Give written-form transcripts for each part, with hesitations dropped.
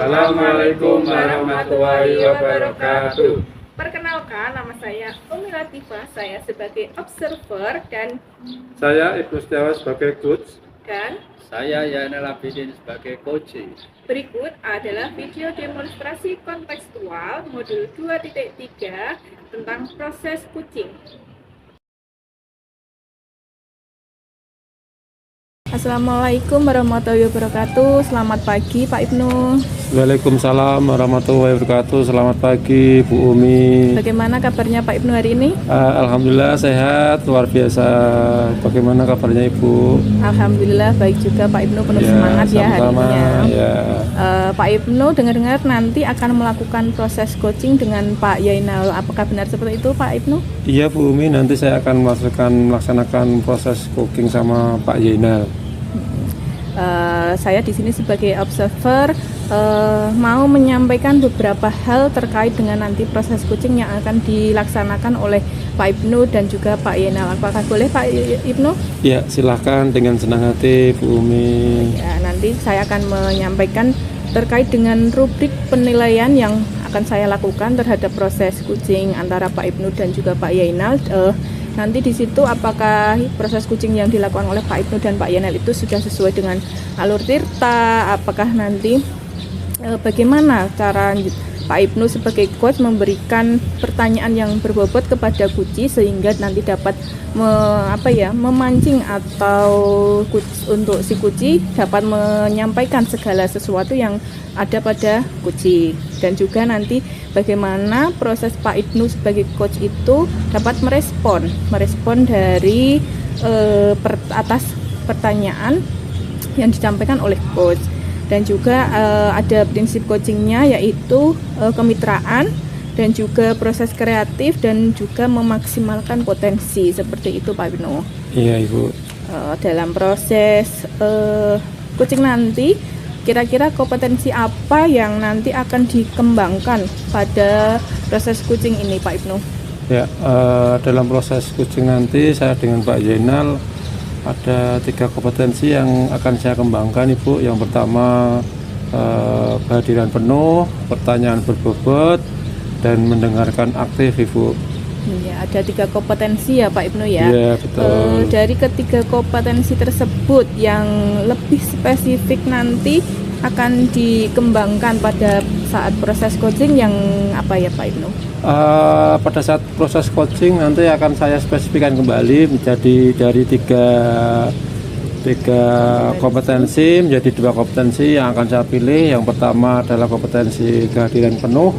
Assalamualaikum warahmatullahi wabarakatuh. Perkenalkan, nama saya Umi Latifah. Saya sebagai observer dan Saya Ibnu Setiawan sebagai coach. dan Saya Yana Labidin sebagai coach. berikut adalah video demonstrasi kontekstual modul 2.3 tentang proses kucing. Assalamualaikum warahmatullahi wabarakatuh. Selamat pagi Pak Ibnu. Waalaikumsalam warahmatullahi wabarakatuh. Selamat pagi Bu Umi. Bagaimana kabarnya Pak Ibnu hari ini? Alhamdulillah sehat, luar biasa. Bagaimana kabarnya Ibu? Alhamdulillah baik juga Pak Ibnu, penuh semangat ya hari sama-sama, ini. ya. Pak Ibnu dengar-dengar nanti akan melakukan proses coaching dengan Pak Yainal. Apakah benar seperti itu Pak Ibnu? Iya Bu Umi, nanti saya akan melaksanakan proses cooking sama Pak Yainal. Saya di sini sebagai observer mau menyampaikan beberapa hal terkait dengan nanti proses coaching yang akan dilaksanakan oleh Pak Ibnu dan juga Pak Yainal. Apakah boleh Pak Ibnu? Ya, silahkan dengan senang hati Bu Umi. Ya, nanti saya akan menyampaikan terkait dengan rubrik penilaian yang akan saya lakukan terhadap proses coaching antara Pak Ibnu dan juga Pak Yainal. Nanti di situ apakah proses coaching yang dilakukan oleh Pak Ibnu dan Pak Yainal itu sudah sesuai dengan alur tirta, apakah nanti bagaimana cara Pak Ibnu sebagai coach memberikan pertanyaan yang berbobot kepada Kuci sehingga nanti dapat memancing atau untuk si Kuci dapat menyampaikan segala sesuatu yang ada pada Kuci, dan juga nanti bagaimana proses Pak Ibnu sebagai coach itu dapat merespon dari atas pertanyaan yang disampaikan oleh coach. Dan juga ada prinsip coachingnya, yaitu kemitraan dan juga proses kreatif dan juga memaksimalkan potensi, seperti itu Pak Ibnu. Iya Ibu. Dalam proses coaching nanti kira-kira kompetensi apa yang nanti akan dikembangkan pada proses coaching ini Pak Ibnu? Ya, dalam proses coaching nanti saya dengan Pak Yainal ada 3 kompetensi yang akan saya kembangkan Ibu. Yang pertama kehadiran penuh, pertanyaan berbobot, dan mendengarkan aktif Ibu. Ya, ada 3 kompetensi ya Pak Ibnu ya. Iya, betul. Dari ketiga kompetensi tersebut yang lebih spesifik nanti akan dikembangkan pada saat proses coaching yang apa ya Pak Ibnu? Pada saat proses coaching nanti akan saya spesifikkan kembali menjadi dari tiga kompetensi menjadi 2 kompetensi yang akan saya pilih. Yang pertama adalah kompetensi kehadiran penuh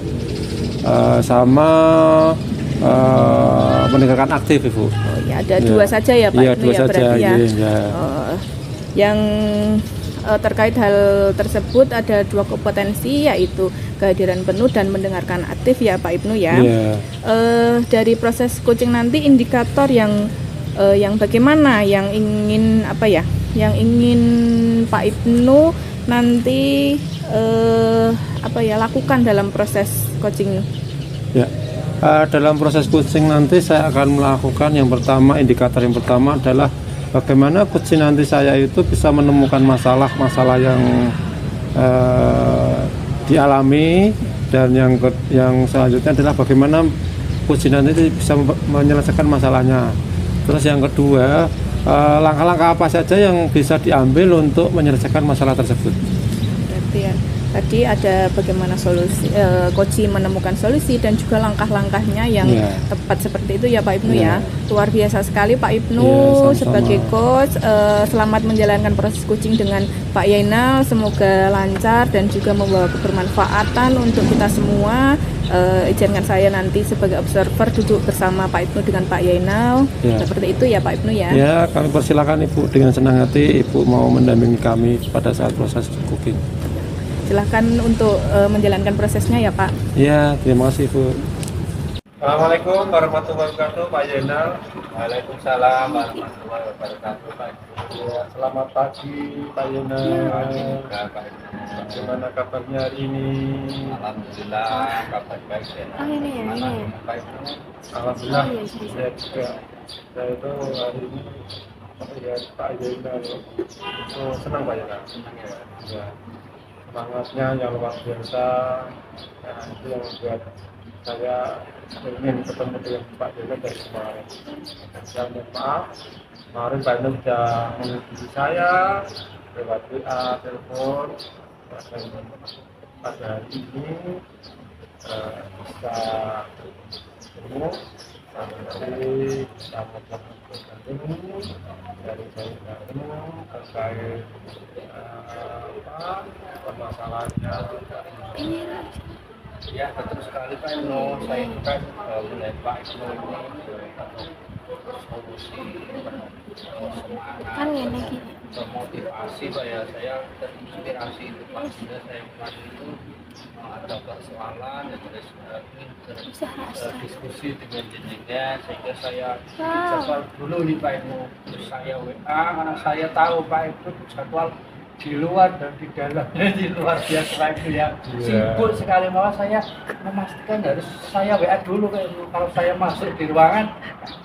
sama mendengarkan aktif Ibu. Oh ya, ada 2 saja ya Pak Iya, Ibnu 2 ya saja, berarti ya. iya. Yang terkait hal tersebut ada 2 kompetensi, yaitu kehadiran penuh dan mendengarkan aktif ya Pak Ibnu ya. Yeah. Dari proses coaching nanti indikator yang bagaimana yang ingin Pak Ibnu nanti lakukan dalam proses coaching. Ya. Dalam proses coaching nanti saya akan melakukan indikator yang pertama adalah bagaimana coach nanti saya itu bisa menemukan masalah-masalah yang dialami, dan yang selanjutnya adalah bagaimana coach nanti bisa menyelesaikan masalahnya. Terus yang kedua, langkah-langkah apa saja yang bisa diambil untuk menyelesaikan masalah tersebut. Berarti ya, tadi ada bagaimana solusi coach menemukan solusi dan juga langkah-langkahnya yang tepat seperti itu ya Pak Ibnu ya. Luar biasa sekali Pak Ibnu sebagai coach. Selamat menjalankan proses coaching dengan Pak Yainal, semoga lancar dan juga membawa kebermanfaatan untuk kita semua. Izinkan saya nanti sebagai observer duduk bersama Pak Ibnu dengan Pak Yainal. Seperti itu ya Pak Ibnu ya. Ya, kami persilakan Ibu, dengan senang hati Ibu mau mendampingi kami pada saat proses cooking. Silahkan untuk menjalankan prosesnya ya Pak. Ya, terima kasih Bu. Assalamualaikum warahmatullahi wabarakatuh Pak Yainal. Waalaikumsalam warahmatullahi wabarakatuh Pak. Ya, selamat pagi Pak Yainal. Bagaimana kabarnya hari ini? Alhamdulillah kabar baik ya. Ini ya. Baik. Alhamdulillah saya juga. Saya itu hari ini Pak Yainal. Senang Pak Yainal. Senang ya. Ya. semangatnya yang luar biasa. Nah, itu yang membuat saya ingin ketemu dengan Pak Jono dari kemarin. Saya mohon maaf, kemarin Pak Jono sudah menghubungi saya lewat WA, telepon. Dan pada hari ini bisa ketemu. Nanti sama ketemu dari saya ketemu terkait permasalahannya. Ya betul sekali Pak Ibnu. Saya juga melihat Pak Ibnu ini solusi semangat, termotivasi Pak ya. Saya terinspirasi itu Pak. Sudah saya kemarin itu ada persoalan dan terus ingin diskusi dengan jenengan sehingga saya jadwal dulu nih Pak Ibnu. Terus saya WA karena saya tahu Pak Ibnu jadwal di luar dan di dalamnya di luar biasa Pak Ibnu ya. Sibuk sekali, malah saya memastikan harus saya WA dulu Pak Ibnu. Kalau saya masuk di ruangan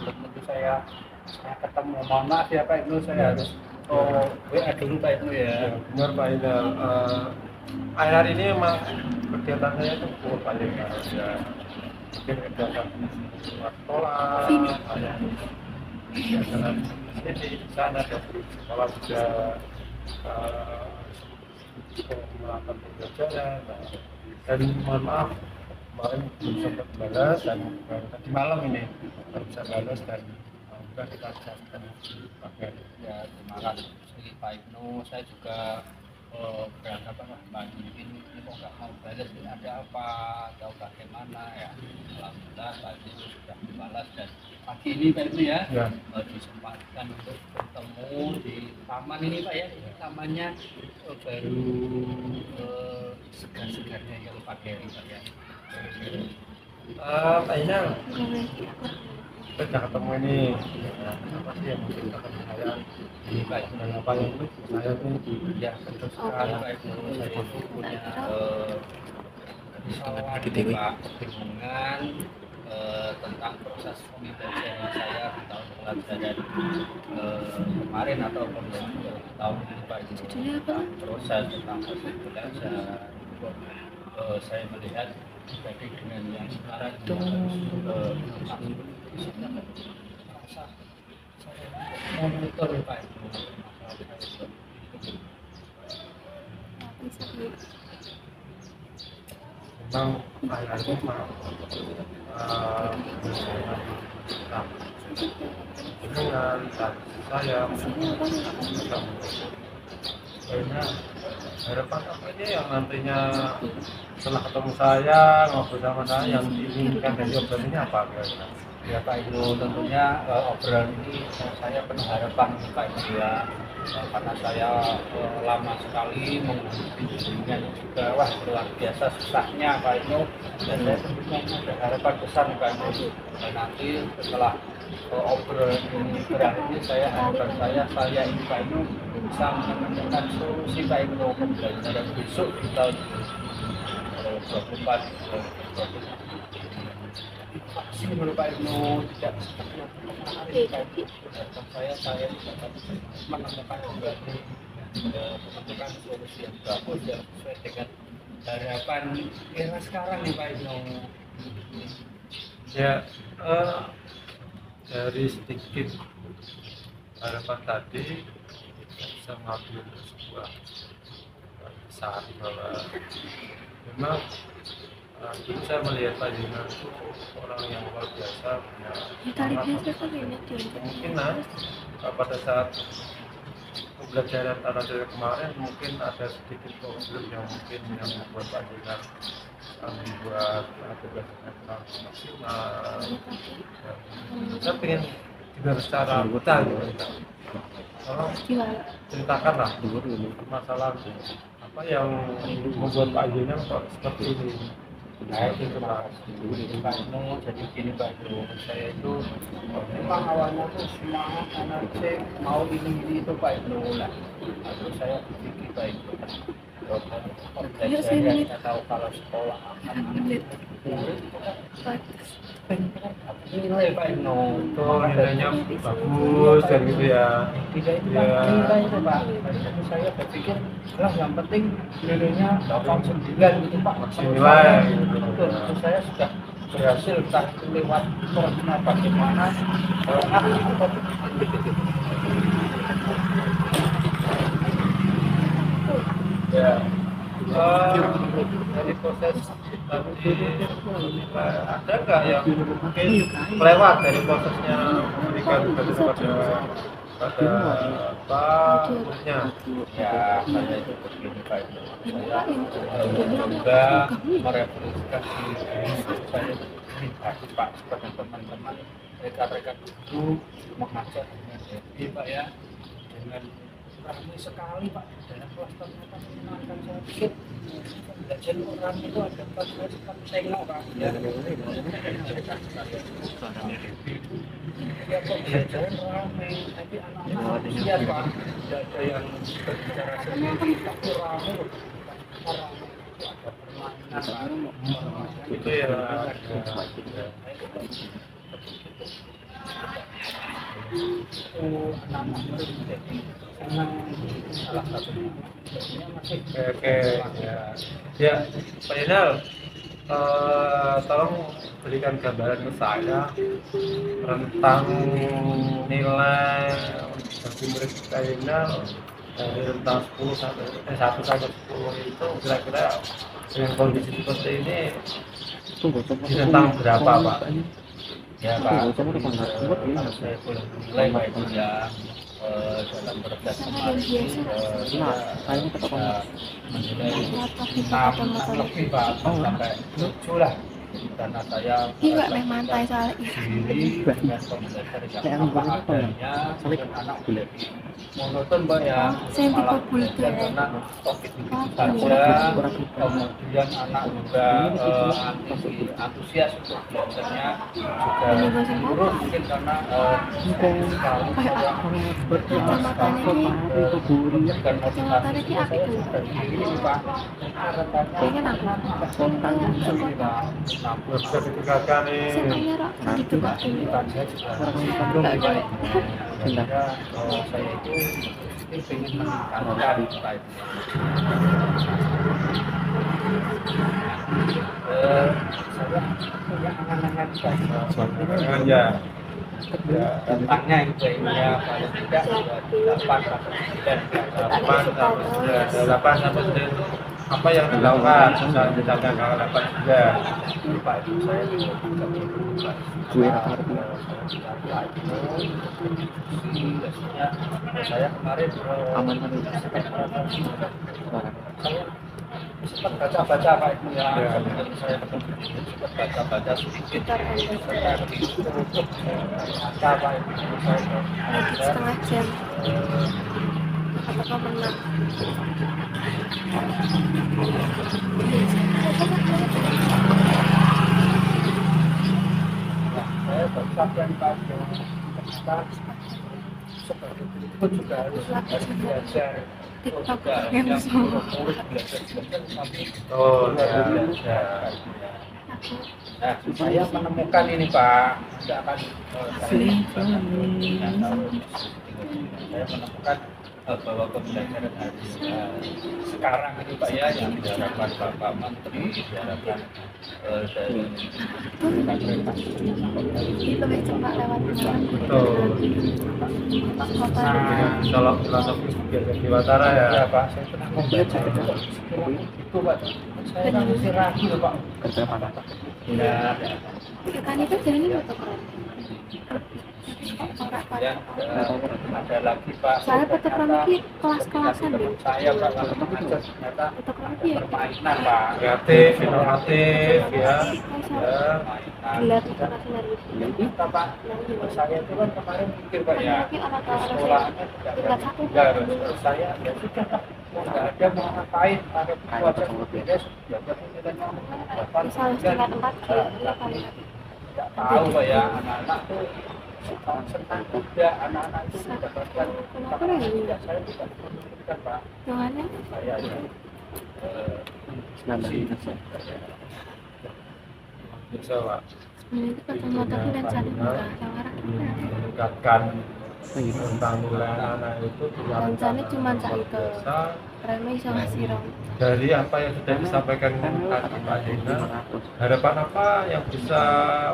belum tentu saya ketemu. Mohon maaf ya Pak Ibnu, saya harus WA dulu Pak Ibnu ya. Benar Pak Inal. Akhir hari ini memang kegiatan saya itu cukup banyak ya. Mungkin kegiatan di luar sekolah, saya kegiatan di sana dan di sekolah juga melakukan pembelajaran. Dan mohon maaf kemarin belum sempat balas dan tadi malam ini baru bisa balas dan juga kita siapkan pakai. Ya terima kasih Pak Ibnu. Saya juga beranggapan Pak ini kok nggak mau balas, ini ada apa atau bagaimana ya. Alhamdulillah Pak Ibnu sudah membalas dan pagi ini Pak Ibnu ya, disempatkan untuk bertemu di taman ini Pak ya. Tamannya baru segar-segarnya yang pagi hari Pak ya. Pak Inal, kita ketemu ini apa sih yang mungkin ketemu saya Ini Pak Ibnu dan apa yang saya ini ya betul sekali Pak Ibnu. Saya itu punya Pak dengan tentang proses pembelajaran saya di tahun pelajaran kemarin atau tahun ini Pak Ibnu, tentang proses tentang proses belajar. Saya melihat jadi dengan yang sekarang rasa saya monitor Pak Ibnu. memang akhirnya dengan saya karena harapan apa yang nantinya setelah ketemu saya ngobrol sama saya yang diinginkan dari obrolan ini apa kira-kira? Ya Pak Ibnu, tentunya obrolan ini saya penuh harapan Pak Ibnu ya. Karena saya lama sekali menghubungi dengan juga, wah luar biasa susahnya Pak Ibnu, dan saya tentunya ada harapan besar Pak Ibnu. Dan nanti setelah obrolan ini berakhir, saya harapan saya ini Pak Ibnu bisa menemukan solusi Pak Ibnu pembelajaran besok di tahun 24 vaksin menurut Pak Ibnu tidak seperti yang saya tidak menemukan kembali menemukan solusi yang bagus yang sesuai dengan harapan era sekarang nih Pak Ibnu. Ya, dari sedikit harapan tadi bisa mengambil sebuah kesan bahwa memang dulu saya melihat Pak Juna itu orang yang luar biasa, punya kemungkinan pada saat pembelajaran tanah dari kemarin mungkin ada sedikit problem yang mungkin yang membuat Pak Juna membuat tugasnya kurang maksimal. Saya ingin juga secara detail tolong ceritakanlah masalah apa yang membuat Pak Juna kok seperti ini. Nah itu Pak Ibnu, jadi gini Pak Ibnu, saya itu memang awalnya tuh semangat energi mau ini itu Pak Ibnu lah. Lalu saya berpikir Pak Ibnu, pembelajaran atau kalau sekolah nilai Pak Ibnu Oh, nilainya bagus dan gitu ya. tidak itu Ya. nilai itu Pak. Jadi saya berpikir lah yang penting nilainya 89 gitu Pak. Nilai. Betul, itu saya sudah berhasil entah itu lewat korona bagaimana. Ya. Dari proses tadi ada nggak yang mungkin kelewat dari prosesnya memberikan pada muridnya? Ya, saya itu begini Pak. Saya mencoba merefleksikan diri saya pribadi Pak kepada teman-teman mereka guru mengajar dengan happy Pak ya, dengan ramai sekali Pak dalam kelas ternyata menyenangkan. Saya pikir belajar orang itu ada kelas saya sempat tengok Pak ya, ya kok belajar ramai tapi anak-anak lihat Pak tidak ada yang berbicara sendiri tapi ramai orang itu ada permainan Pak Itu ya. anak-anak itu jadi senang salah satunya masih Oke, ya. Ya, Pak Yenal, tolong berikan gambaran ke saya tentang nilai bagi murid Pak Yenal dari rentang 1 sampai 10 itu kira-kira dengan kondisi seperti ini di rentang berapa Pak? ya Pak, kalau saya boleh mulai Pak itu ya dalam proses kemarin saya menilai 6 lebih Pak sampai 7 lah karena saya mantai soal diri dengan pembelajar yang apa adanya dan anak lebih monoton Mbak ya Saya malah dipukul belajar tuh. karena topik itu saja kemudian anak juga antusias untuk belajarnya juga turun mungkin karena sekali saya memberikan motivasi itu saya sudah diri Pak pengen aku Bisa ditingkatkan nih. semuanya rok gitu Pak. saya juga belum baik. Saya itu ingin meningkatkan saya punya angan-angan Jangan ya. Ya, tentangnya itu ya paling tidak 8 sampai 9 itu apa yang dilakukan misalkan kalau 8 juga Pak itu saya saya kemarin saya sempat baca-baca Pak itu ya, saya sempat baca-baca sedikit tentang itu baca Pak itu Setengah jam apakah menang saya bersaksian Pak ternyata seperti itu juga harus belajar juga yang murid belajar tapi belajar. Nah, saya menemukan ini Pak, tidak akan saya menemukan bahwa pembelajaran sekarang ini Pak ya yang diharapkan Bapak Menteri, diharapkan dari pemerintah lebih cepat lewat kalau filosofi di Watara ya. ya Pak, saya pernah membaca itu Pak, saya kan masih ragu loh Pak. Ya, kan itu jalannya fotokopi kemudian ada lagi Pak. saya fotokopi kelas-kelasan deh Saya Pak kalau mengajar ternyata fotokopi ya permainan Pak. Kreatif, inovatif ya. gelar internasional Kita Pak, saya itu kan kemarin mikir Pak ya, tapi orang-orang sekolahnya tidak ada terus saya ya sudah Pak, nggak ada mau ngapain, ada itu aja beres, ya nilainya 8 misalnya tingkat 4 tidak tahu Pak ya, anak-anak tuh senang juga, anak-anak itu mendapatkan saya tidak memberikan Pak, jangannya saya ya bisa Pak Sebenarnya itu kacamata itu lensa tawaran. meningkatkan tentang nilai anak itu dengan Lensanya cuma sak itu. biasa Remnya iso ngasih rong. dari apa yang sudah disampaikan tadi Pak Zainal, harapan apa yang bisa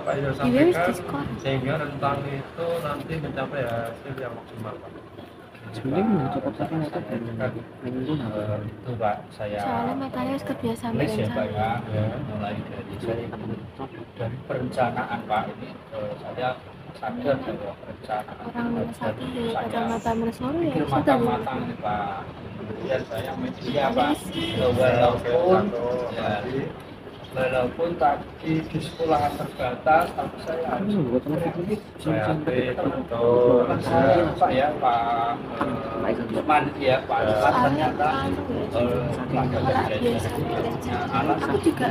Pak Zainal Ini wis sampaikan diskon. sehingga rentang itu nanti mencapai hasil yang maksimal Pak. Sebenarnya cukup satu motor dari minggu itu Pak, saya Soalnya matanya harus kebiasaan tulis ya Pak lensa. ya, mulai dari saya dari perencanaan Pak ini saya sadar bahwa perencanaan Orang minus satu dari saya kacamata minus 0 ya pikir sudah. matang-matang nih Pak. Kemudian saya media Pak, walaupun tadi di sekolah terbatas, tapi saya harus teman saya Pak ya Pak Usman ya Pak Usman ternyata Kalau biasa belajar, aku juga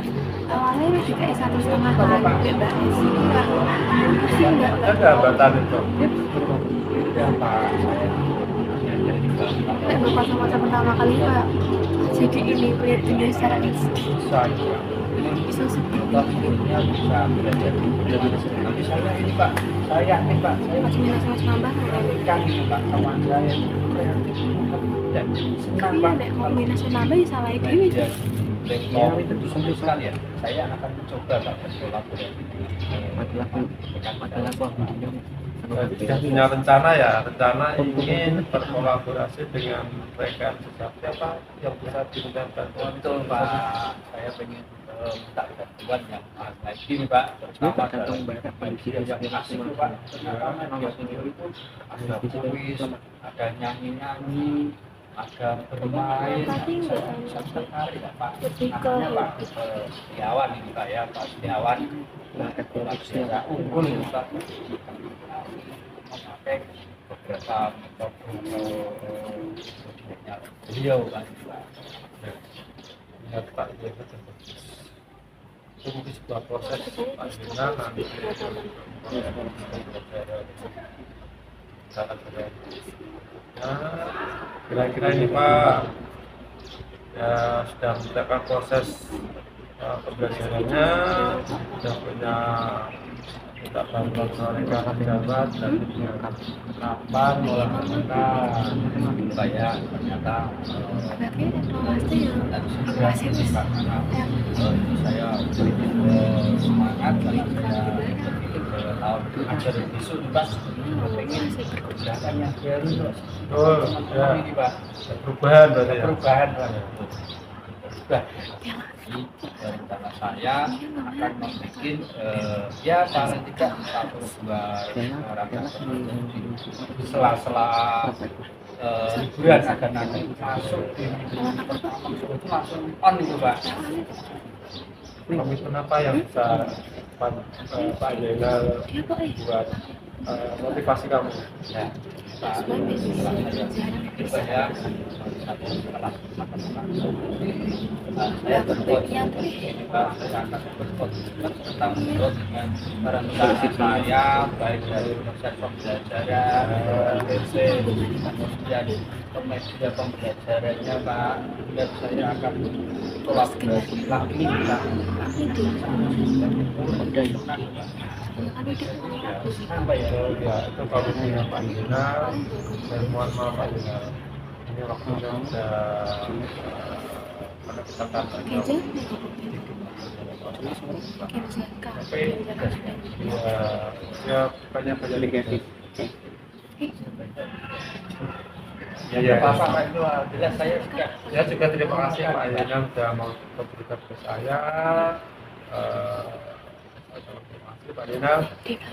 awalnya juga S1,5 tahun bebas enggak sih enggak Ada hambatan itu. ya Pak saya kayak berkacamata pertama kali Pak. Jadi ini melihat dunia secara bisa bisa seperti sebetulnya bisa belajar tapi saya ini Pak, saya nih Pak, saya masih minus nambah. kan Pak kawan saya itu kreatif dan senang Iya Pak deh, mau minus nambah ya salah itu ini. Lektor itu sulit sekali ya. Saya akan mencoba Pak berkolaborasi dengan Sudah punya rencana ya, rencana ingin berkolaborasi dengan rekan seperti apa yang bisa diminta bantuan. betul Pak. Saya pengen minta bantuan yang lagi nih Pak. Pertama dalam bagian yang asik tuh Pak. Karena dia sendiri itu ada kuis, ada nyanyi-nyanyi, ada bermain. Tapi enggak Saya tertarik ya Pak. lebih ke Namanya Pak Setiawan ini Pak ya, Pak Setiawan. Pak Setiawan unggul ini Pak. Memakai beberapa metode beliau kan Pak. Ya Pak, ya betul. Itu mungkin sebuah proses Pak Zainal nanti sangat keren. Nah, kira-kira ini Pak ya sudah menciptakan proses pembelajarannya, sudah punya minta bantuan mereka pejabat dan kapan mulai mereka Pak ya ternyata berarti ada pasti yang dan masih sih Pak karena saya semangat karena saya tahun ajar besok nih Pak pengen kebijakan yang baru betul ya ini Pak perubahan berarti ya. perubahan Pak sudah jadi rencana saya akan membuat ya paling tidak 1-2 rangkaian di sela-sela liburan agar nanti masuk di minggu pertama itu langsung on itu Pak. Komitmen apa yang bisa Pak Zainal dia kok buat motivasi kamu? Ya, Pak, saya saya berkomitmen Pak, saya akan berkomitmen tentang dengan rencana saya baik dari proses pembelajaran, PC, kemudian media pembelajarannya Pak, dan saya akan kolaborasi lagi Pak. Sampai ya. Ya itu komitmennya Pak Zainal dan mohon maaf Pak Zainal ini waktunya sudah menetapkan Keja, tapi ya banyak negatif. Ya, Bapak Pak itu jelas saya juga Ya juga terima kasih Pak Zainal sudah mau memberikan ke saya. Terima kasih Pak Zainal.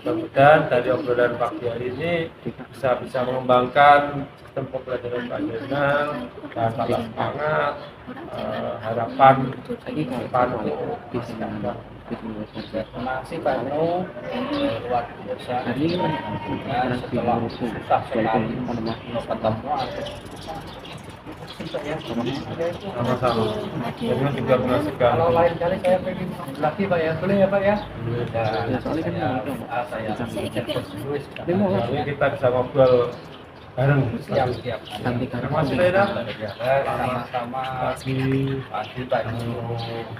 Mudah-mudahan dari obrolan pagi hari ini bisa mengembangkan sistem pembelajaran Pak Zainal dan tambah semangat. Harapan terima kasih Pak Nu luar biasa dan setelah susah sekali ketemu sama-sama. Jangan juga menyaksikan. kalau lain kali saya pengen lagi Pak ya boleh ya Pak ya soalnya kan saya Jadi kita bisa ngobrol bareng. Siap. Nanti Termasuk ya, sama-sama pasti Pak Ibnu.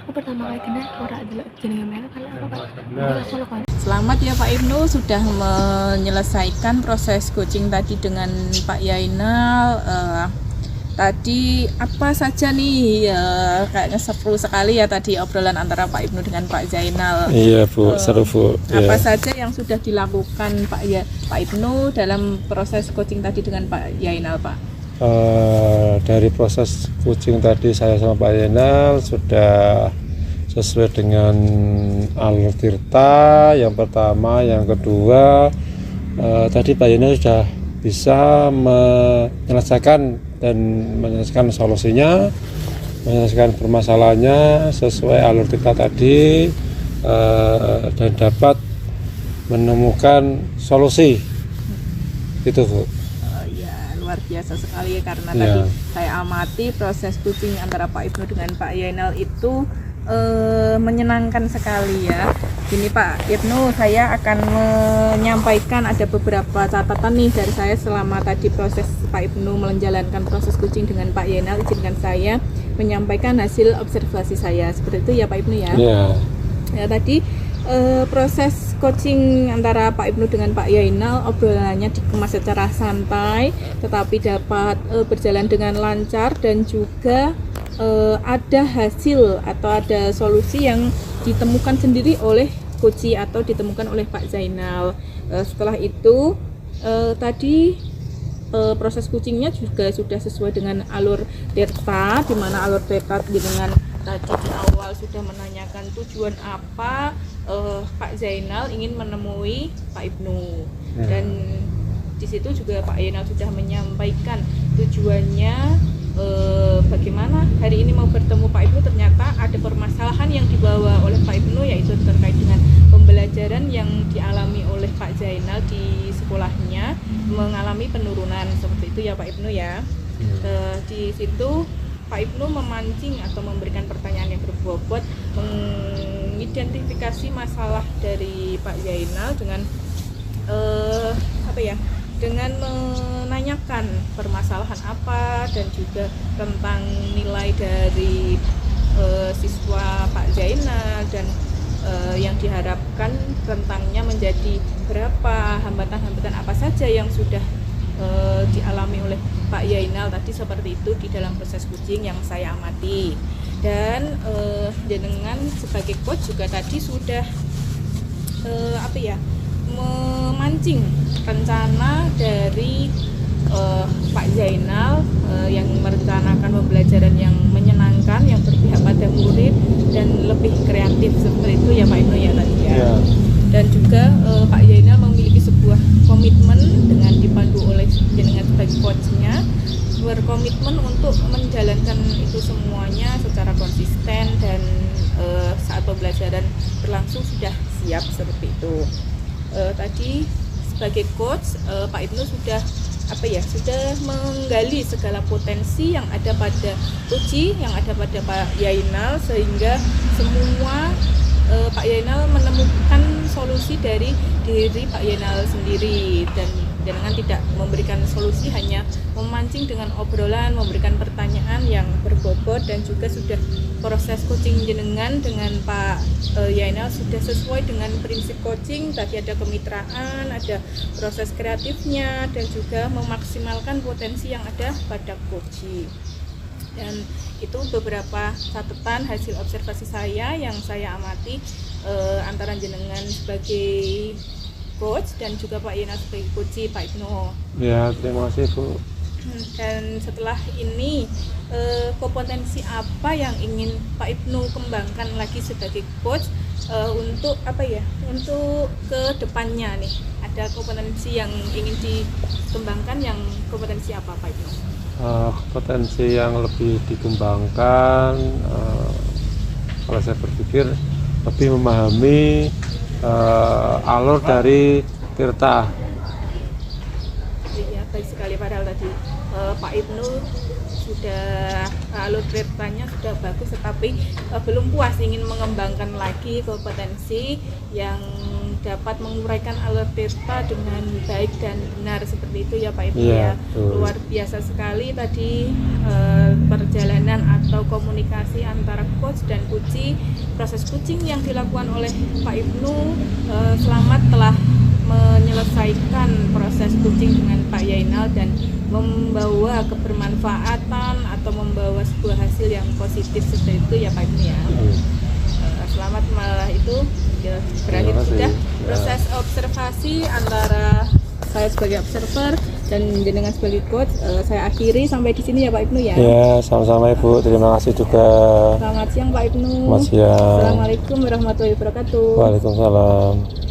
Aku pertama kali kenal orang adalah jenenge merah kalau apa Pak? Selamat ya Pak Ibnu sudah menyelesaikan proses coaching tadi dengan Pak Yainal. Tadi apa saja nih kayaknya seru sekali ya tadi obrolan antara Pak Ibnu dengan Pak Zainal. Iya Bu, seru Bu. Apa Iya. saja yang sudah dilakukan Pak Ibnu dalam proses coaching tadi dengan Pak Yainal Pak? Dari proses coaching tadi saya sama Pak Yenal sudah sesuai dengan alur tirta yang pertama, yang kedua tadi Pak Yenal sudah bisa menyelesaikan solusinya, menyelesaikan permasalahannya sesuai alur tirta tadi dan dapat menemukan solusi itu Bu. Luar biasa sekali karena Ya. tadi saya amati proses coaching antara Pak Ibnu dengan Pak Yainal itu menyenangkan sekali ya. Gini Pak Ibnu, saya akan menyampaikan ada beberapa catatan nih dari saya selama tadi proses Pak Ibnu menjalankan proses coaching dengan Pak Yainal. Izinkan saya menyampaikan hasil observasi saya seperti itu ya Pak Ibnu ya. Iya. Ya tadi proses coaching antara Pak Ibnu dengan Pak Yainal obrolannya dikemas secara santai tetapi dapat berjalan dengan lancar dan juga ada hasil atau ada solusi yang ditemukan sendiri oleh coach atau ditemukan oleh Pak Zainal. Setelah itu tadi proses coachingnya juga sudah sesuai dengan alur tirta, di mana alur tirta dengan tadi di awal sudah menanyakan tujuan apa Pak Zainal ingin menemui Pak Ibnu dan di situ juga Pak Zainal sudah menyampaikan tujuannya bagaimana hari ini mau bertemu Pak Ibnu. Ternyata ada permasalahan yang dibawa oleh Pak Ibnu yaitu terkait dengan pembelajaran yang dialami oleh Pak Zainal di sekolahnya mengalami penurunan seperti itu ya Pak Ibnu ya. Di situ Pak Ibnu memancing atau memberikan pertanyaan yang berbobot mengidentifikasi masalah dari Pak Zainal dengan dengan menanyakan permasalahan apa dan juga tentang nilai dari siswa Pak Zainal dan yang diharapkan rentangnya menjadi berapa, hambatan-hambatan apa saja yang sudah dialami oleh Pak Yainal tadi seperti itu di dalam proses coaching yang saya amati. Dan jenengan sebagai coach juga tadi sudah memancing rencana dari Pak Zainal yang merencanakan pembelajaran yang menyenangkan, yang berpihak pada murid dan lebih kreatif seperti itu ya Pak Ibnu ya tadi ya. Ya. Dan juga Pak Zainal memiliki sebuah komitmen dengan dipandu oleh jenengan sebagai coachnya, berkomitmen untuk menjalankan itu semuanya secara konsisten dan saat pembelajaran berlangsung sudah siap seperti itu. Tadi sebagai coach Pak Ibnu sudah menggali segala potensi yang ada pada Uci, yang ada pada Pak Yainal sehingga semua Pak Yainal menemukan solusi dari diri Pak Yainal sendiri dan jangan tidak memberikan solusi, hanya memancing dengan obrolan, memberikan pertanyaan yang berbobot dan juga sudah proses coaching jenengan dengan Pak Yainal sudah sesuai dengan prinsip coaching. Tadi ada kemitraan, ada proses kreatifnya dan juga memaksimalkan potensi yang ada pada coaching. Dan itu beberapa catatan hasil observasi saya yang saya amati antara jenengan sebagai coach dan juga Pak Yainal sebagai coach Pak Ibnu. Ya, terima kasih Bu. Dan setelah ini kompetensi apa yang ingin Pak Ibnu kembangkan lagi sebagai coach untuk untuk ke depannya nih, ada kompetensi yang ingin dikembangkan, yang kompetensi apa Pak Ibnu? Kompetensi yang lebih dikembangkan, kalau saya berpikir lebih memahami alur dari tirta. Iya, baik sekali. Padahal tadi Pak Ibnu sudah alur tirtanya sudah bagus, tetapi belum puas, ingin mengembangkan lagi kompetensi yang dapat menguraikan alur data dengan baik dan benar seperti itu ya Pak Ibnu Iya, ya. betul. Luar biasa sekali tadi perjalanan atau komunikasi antara coach dan kucing, proses kucing yang dilakukan oleh Pak Ibnu. Selamat telah menyelesaikan proses kucing dengan Pak Yainal dan membawa kebermanfaatan atau membawa sebuah hasil yang positif seperti itu ya Pak Ibnu ya. Selamat malah itu ya, berakhir Terima kasih. sudah Ya. proses observasi antara saya sebagai observer dan jenengan sebagai coach. Saya akhiri sampai di sini ya Pak Ibnu ya. Ya, sama-sama Ibu. Terima kasih juga. Selamat siang Pak Ibnu. Selamat siang. Assalamualaikum warahmatullahi wabarakatuh. Waalaikumsalam.